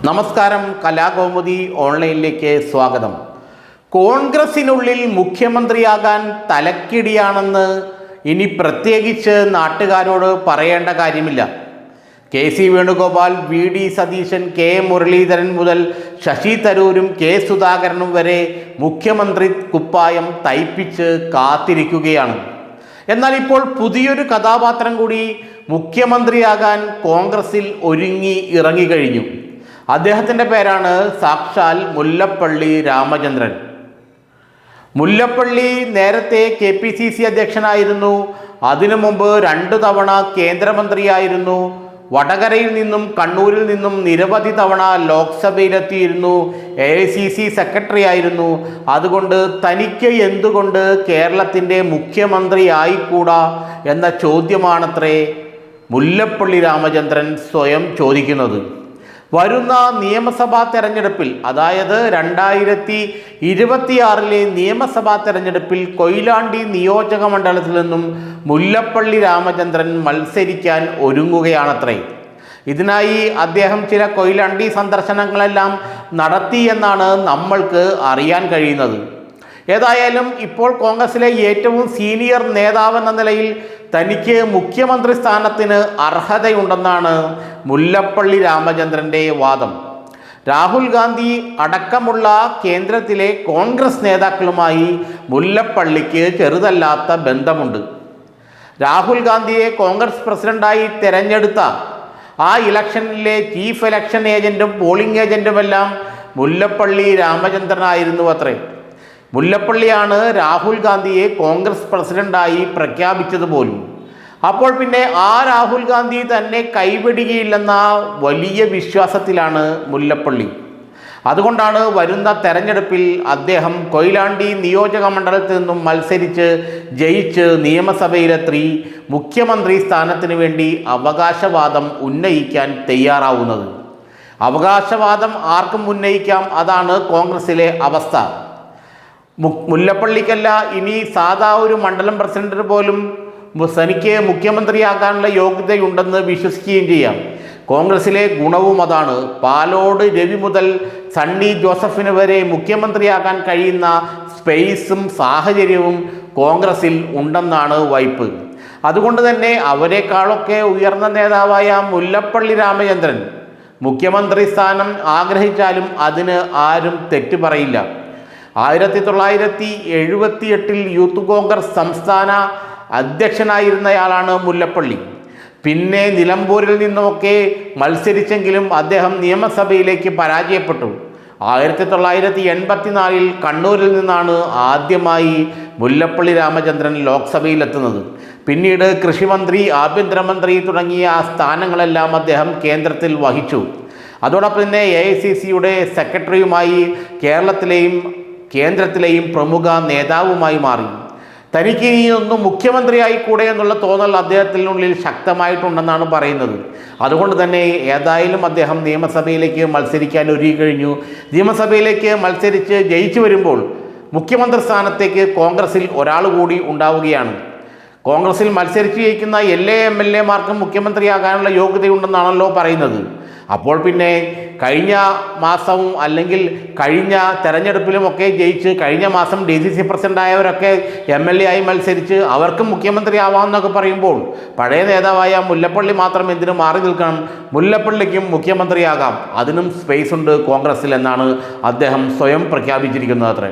നമസ്കാരം, കലാകൗമുദി ഓൺലൈനിലേക്ക് സ്വാഗതം. കോൺഗ്രസിനുള്ളിൽ മുഖ്യമന്ത്രിയാകാൻ തലക്കിടിയാണെന്ന് ഇനി പ്രത്യേകിച്ച് നാട്ടുകാരോട് പറയേണ്ട കാര്യമില്ല. K C Venugopal, V D Satheesan, K Muraleedharan മുതൽ ശശി തരൂരും കെ സുധാകരനും വരെ മുഖ്യമന്ത്രി കുപ്പായം തയ്പ്പിച്ച് കാത്തിരിക്കുകയാണ്. എന്നാൽ ഇപ്പോൾ പുതിയൊരു കഥാപാത്രം കൂടി മുഖ്യമന്ത്രിയാകാൻ കോൺഗ്രസിൽ ഒരുങ്ങി ഇറങ്ങിക്കഴിഞ്ഞു. അദ്ദേഹത്തിൻ്റെ പേരാണ് സാക്ഷാൽ മുല്ലപ്പള്ളി രാമചന്ദ്രൻ. മുല്ലപ്പള്ളി നേരത്തെ KPCC അധ്യക്ഷനായിരുന്നു. അതിനു മുമ്പ് 2 തവണ കേന്ദ്രമന്ത്രിയായിരുന്നു. വടകരയിൽ നിന്നും കണ്ണൂരിൽ നിന്നും നിരവധി തവണ ലോക്സഭയിലെത്തിയിരുന്നു. AICC സെക്രട്ടറി ആയിരുന്നു. അതുകൊണ്ട് തനിക്ക് എന്തുകൊണ്ട് കേരളത്തിൻ്റെ മുഖ്യമന്ത്രി ആയിക്കൂടാ എന്ന ചോദ്യമാണത്രേ മുല്ലപ്പള്ളി രാമചന്ദ്രൻ സ്വയം ചോദിക്കുന്നത്. വരുന്ന നിയമസഭാ തെരഞ്ഞെടുപ്പിൽ, അതായത് 2026 നിയമസഭാ തെരഞ്ഞെടുപ്പിൽ കൊയിലാണ്ടി നിയോജക മണ്ഡലത്തിൽ നിന്നും മുല്ലപ്പള്ളി രാമചന്ദ്രൻ മത്സരിക്കാൻ ഒരുങ്ങുകയാണത്രേ. ഇതിനായി അദ്ദേഹം ചില കൊയിലാണ്ടി സന്ദർശനങ്ങളെല്ലാം നടത്തി എന്നാണ് നമ്മൾക്ക് അറിയാൻ കഴിയുന്നത്. ഏതായാലും ഇപ്പോൾ കോൺഗ്രസിലെ ഏറ്റവും സീനിയർ നേതാവെന്ന നിലയിൽ തനിക്ക് മുഖ്യമന്ത്രി സ്ഥാനത്തിന് അർഹതയുണ്ടെന്നാണ് മുല്ലപ്പള്ളി രാമചന്ദ്രൻ്റെ വാദം. രാഹുൽ ഗാന്ധി അടക്കമുള്ള കേന്ദ്രത്തിലെ കോൺഗ്രസ് നേതാക്കളുമായി മുല്ലപ്പള്ളിക്ക് ചെറുതല്ലാത്ത ബന്ധമുണ്ട്. രാഹുൽ ഗാന്ധിയെ കോൺഗ്രസ് പ്രസിഡന്റായി തിരഞ്ഞെടുത്ത ആ ഇലക്ഷനിലെ ചീഫ് ഇലക്ഷൻ ഏജൻറ്റും പോളിംഗ് ഏജൻറ്റുമെല്ലാം മുല്ലപ്പള്ളി രാമചന്ദ്രനായിരുന്നു അത്രേ. മുല്ലപ്പള്ളിയാണ് രാഹുൽ ഗാന്ധിയെ കോൺഗ്രസ് പ്രസിഡന്റായി പ്രഖ്യാപിച്ചത് പോലും. അപ്പോൾ പിന്നെ ആ രാഹുൽ ഗാന്ധി തന്നെ കൈവിടുകയില്ലെന്ന വലിയ വിശ്വാസത്തിലാണ് മുല്ലപ്പള്ളി. അതുകൊണ്ടാണ് വരുന്ന തെരഞ്ഞെടുപ്പിൽ അദ്ദേഹം കൊയിലാണ്ടി നിയോജക മണ്ഡലത്തിൽ നിന്നും മത്സരിച്ച് ജയിച്ച് നിയമസഭയിലെത്തി മുഖ്യമന്ത്രി സ്ഥാനത്തിന് വേണ്ടി അവകാശവാദം ഉന്നയിക്കാൻ തയ്യാറാവുന്നത്. അവകാശവാദം ആർക്കും ഉന്നയിക്കാം, അതാണ് കോൺഗ്രസിലെ അവസ്ഥ. മുല്ലപ്പള്ളിക്കല്ല, ഇനി സാധാ ഒരു മണ്ഡലം പ്രസിഡന്റിന് പോലും തനിക്ക് മുഖ്യമന്ത്രിയാകാനുള്ള യോഗ്യതയുണ്ടെന്ന് വിശ്വസിക്കുകയും ചെയ്യാം. കോൺഗ്രസിലെ ഗുണവും അതാണ്. പാലോട് രവി മുതൽ സണ്ണി ജോസഫിന് വരെ മുഖ്യമന്ത്രിയാകാൻ കഴിയുന്ന സ്പേസും സാഹചര്യവും കോൺഗ്രസിൽ ഉണ്ടെന്നാണ് വൈപ്പ്. അതുകൊണ്ട് തന്നെ അവരെക്കാളൊക്കെ ഉയർന്ന നേതാവായ മുല്ലപ്പള്ളി രാമചന്ദ്രൻ മുഖ്യമന്ത്രി സ്ഥാനം ആഗ്രഹിച്ചാലും അതിന് ആരും തെറ്റു പറയില്ല. 1978 യൂത്ത് കോൺഗ്രസ് സംസ്ഥാന അധ്യക്ഷനായിരുന്നയാളാണ് മുല്ലപ്പള്ളി. പിന്നെ നിലമ്പൂരിൽ നിന്നുമൊക്കെ മത്സരിച്ചെങ്കിലും അദ്ദേഹം നിയമസഭയിലേക്ക് പരാജയപ്പെട്ടു. 1984 കണ്ണൂരിൽ നിന്നാണ് ആദ്യമായി മുല്ലപ്പള്ളി രാമചന്ദ്രൻ ലോക്സഭയിലെത്തുന്നത്. പിന്നീട് കൃഷിമന്ത്രി, ആഭ്യന്തരമന്ത്രി തുടങ്ങിയ സ്ഥാനങ്ങളെല്ലാം അദ്ദേഹം കേന്ദ്രത്തിൽ വഹിച്ചു. അതോടൊപ്പം തന്നെ AICCയുടെ സെക്രട്ടറിയുമായി കേന്ദ്രത്തിലെയും പ്രമുഖ നേതാവുമായി മാറി. തനിക്ക് ഇനിയൊന്നും മുഖ്യമന്ത്രിയായിക്കൂടെ എന്നുള്ള തോന്നൽ അദ്ദേഹത്തിനുള്ളിൽ ശക്തമായിട്ടുണ്ടെന്നാണ് പറയുന്നത്. അതുകൊണ്ട് തന്നെ ഏതായാലും അദ്ദേഹം നിയമസഭയിലേക്ക് മത്സരിക്കാൻ ഒരുങ്ങിക്കഴിഞ്ഞു. നിയമസഭയിലേക്ക് മത്സരിച്ച് ജയിച്ചു വരുമ്പോൾ മുഖ്യമന്ത്രി സ്ഥാനത്തേക്ക് കോൺഗ്രസിൽ ഒരാൾ കൂടി ഉണ്ടാവുകയാണ്. കോൺഗ്രസിൽ മത്സരിച്ച് ജയിക്കുന്ന എല്ലാ MLA മാർക്കും മുഖ്യമന്ത്രിയാകാനുള്ള യോഗ്യതയുണ്ടെന്നാണല്ലോ പറയുന്നത്. അപ്പോൾ പിന്നെ കഴിഞ്ഞ മാസവും അല്ലെങ്കിൽ കഴിഞ്ഞ തെരഞ്ഞെടുപ്പിലുമൊക്കെ ജയിച്ച് കഴിഞ്ഞ മാസം DCC പ്രസിഡൻ്റായവരൊക്കെ MLA ആയി മത്സരിച്ച് അവർക്കും മുഖ്യമന്ത്രി ആവാമെന്നൊക്കെ പറയുമ്പോൾ പഴയ നേതാവായ മുല്ലപ്പള്ളി മാത്രം എന്തിനു മാറി നിൽക്കണം? മുല്ലപ്പള്ളിക്കും മുഖ്യമന്ത്രിയാകാം, അതിനും സ്പേസ് ഉണ്ട് കോൺഗ്രസിൽ എന്നാണ് അദ്ദേഹം സ്വയം പ്രഖ്യാപിച്ചിരിക്കുന്നത് അത്രേ.